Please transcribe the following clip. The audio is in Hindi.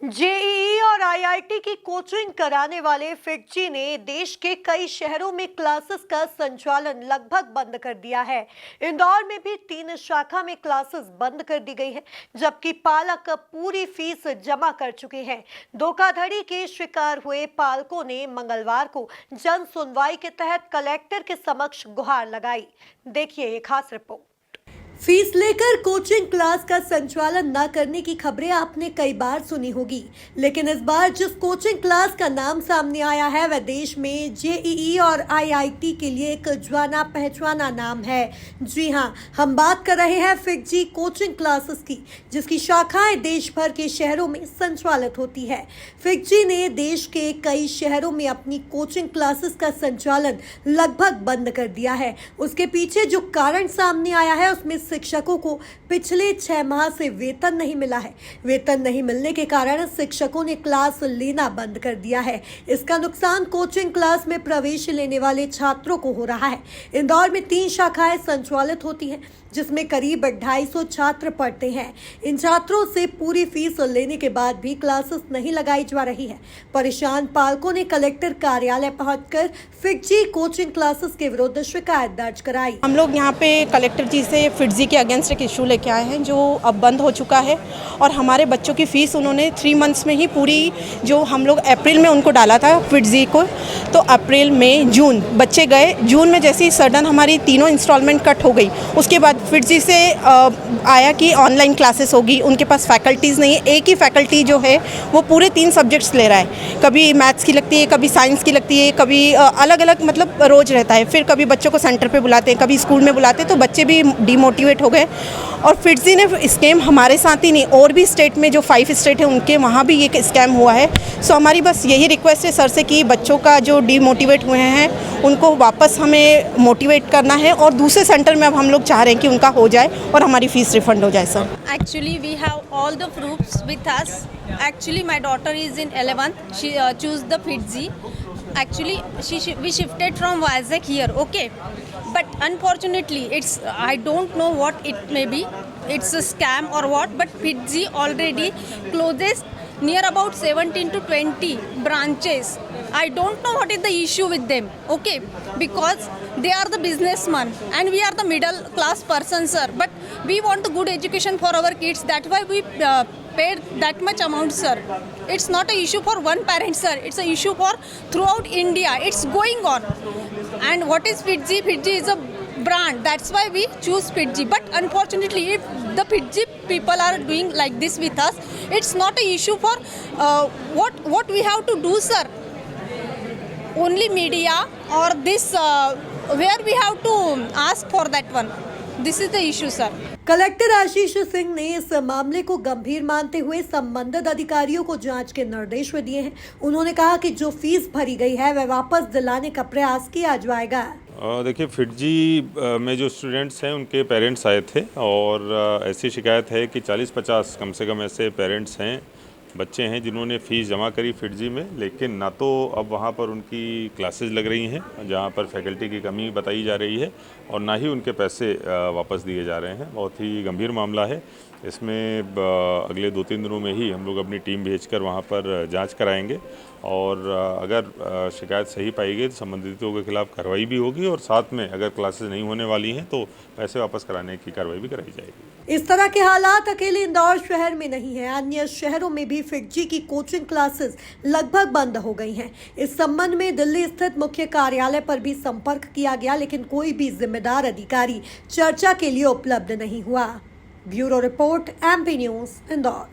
जेईई और आईआईटी की कोचिंग कराने वाले फिक्की ने देश के कई शहरों में क्लासेस का संचालन लगभग बंद कर दिया है। इंदौर में भी 3 शाखा में क्लासेस बंद कर दी गई है, जबकि पालक पूरी फीस जमा कर चुके हैं। धोखाधड़ी के शिकार हुए पालकों ने मंगलवार को जन सुनवाई के तहत कलेक्टर के समक्ष गुहार लगाई। देखिए ये खास रिपोर्ट। फीस लेकर कोचिंग क्लास का संचालन न करने की खबरें आपने कई बार सुनी होगी, लेकिन इस बार जिस कोचिंग क्लास का नाम सामने आया है वह देश में जेईई और आईआईटी के लिए एक जाना पहचाना नाम है। जी हां, हम बात कर रहे हैं फिक्की कोचिंग क्लासेस की, जिसकी शाखाएं देश भर के शहरों में संचालित होती है। फिक्की ने देश के कई शहरों में अपनी कोचिंग क्लासेस का संचालन लगभग बंद कर दिया है। उसके पीछे जो कारण सामने आया है उसमें शिक्षकों को पिछले 6 माह से वेतन नहीं मिला है। वेतन नहीं मिलने के कारण शिक्षकों ने क्लास लेना बंद कर दिया है। इसका नुकसान कोचिंग क्लास में प्रवेश लेने वाले छात्रों को हो रहा है। इंदौर में 3 शाखाएं संचालित होती हैं, जिसमें करीब 250 छात्र पढ़ते हैं। इन छात्रों से पूरी फीस लेने के बाद भी क्लासेस नहीं लगाई जा रही है। परेशान पालकों ने कलेक्टर कार्यालय पहुंचकर फिक्की कोचिंग क्लासेस के विरुद्ध शिकायत दर्ज कराई। हम लोग यहाँ पे कलेक्टर जी से फिक्की के अगेंस्ट एक इशू लेके आए हैं, जो अब बंद हो चुका है। और हमारे बच्चों की फ़ीस उन्होंने 3 मंथ्स में ही पूरी, जो हम लोग अप्रैल में उनको डाला था फिक्की को, तो अप्रैल मई जून बच्चे गए। जून में जैसे ही सडन हमारी तीनों इंस्टॉलमेंट कट हो गई, उसके बाद फिक्की से आया कि ऑनलाइन क्लासेस होगी। उनके पास फैकल्टीज़ नहीं है, एक ही फैकल्टी जो है वो पूरे 3 सब्जेक्ट्स ले रहा है। कभी मैथ्स की लगती है, कभी साइंस की लगती है, कभी अलग अलग, मतलब रोज़ रहता है। फिर कभी बच्चों को सेंटर पे बुलाते हैं, कभी स्कूल में बुलाते हैं, तो बच्चे भी डिमोटिवेट हो गए। और फिक्की ने स्कैम हमारे साथ ही नहीं, और भी स्टेट में जो 5 स्टेट है उनके वहाँ भी ये स्कैम हुआ है। सो हमारी बस यही रिक्वेस्ट है सर से कि बच्चों का जो डिमोटिवेट हुए हैं उनको वापस हमें मोटिवेट करना है, और दूसरे सेंटर में अब हम लोग चाह रहे हैं कि उनका हो जाए और हमारी फीस रिफंड हो जाए। Sir, actually we have all the proofs with us. Actually my daughter is in 11th. She choose the Fitzy. Actually we shifted from Vizag here, okay, but unfortunately it's, I don't know what it may be, it's a scam or what, but Fitzy already closes near about 17 to 20 branches. I don't know what is the issue with them, okay, because they are the businessmen and we are the middle class person, sir, but we want the good education for our kids. That's why we paid that much amount, sir. It's not a issue for one parent, sir, it's a issue for throughout India. It's going on. And what is Fitzy? Fitzy is a brand, that's why we choose Fitzy. But unfortunately, if the Fitzy people are doing like this with us, it's not a issue for what we have to do, sir. Only media or this where we have to ask for that one. This is the issue, sir. Collector Ashish Singh ने इस मामले को गंभीर मानते हुए संबंधित अधिकारियों को जांच के निर्देश भी दिए हैं। उन्होंने कहा कि जो फीस भरी गई है वह वापस दिलाने का प्रयास किया जाएगा। देखिए, फिक्की में जो स्टूडेंट्स हैं उनके पेरेंट्स आए थे, और ऐसी शिकायत है कि 40-50 कम से कम ऐसे पेरेंट्स हैं, बच्चे हैं जिन्होंने फ़ीस जमा करी फिक्की में, लेकिन ना तो अब वहाँ पर उनकी क्लासेस लग रही हैं जहाँ पर फैकल्टी की कमी बताई जा रही है, और ना ही उनके पैसे वापस दिए जा रहे हैं। बहुत ही गंभीर मामला है। इसमें अगले 2-3 दिनों में ही हम लोग अपनी टीम भेजकर वहाँ पर जांच कराएंगे, और अगर शिकायत सही पाई गई तो संबंधितों के खिलाफ कार्रवाई भी होगी, और साथ में अगर क्लासेस नहीं होने वाली हैं तो पैसे वापस कराने की कार्रवाई भी कराई जाएगी। इस तरह के हालात अकेले इंदौर शहर में नहीं है, अन्य शहरों में भी फिक्की की कोचिंग क्लासेस लगभग बंद हो गई हैं। इस संबंध में दिल्ली स्थित मुख्य कार्यालय पर भी संपर्क किया गया, लेकिन कोई भी जिम्मेदार अधिकारी चर्चा के लिए उपलब्ध नहीं हुआ। Bureau report, MP news, Indore.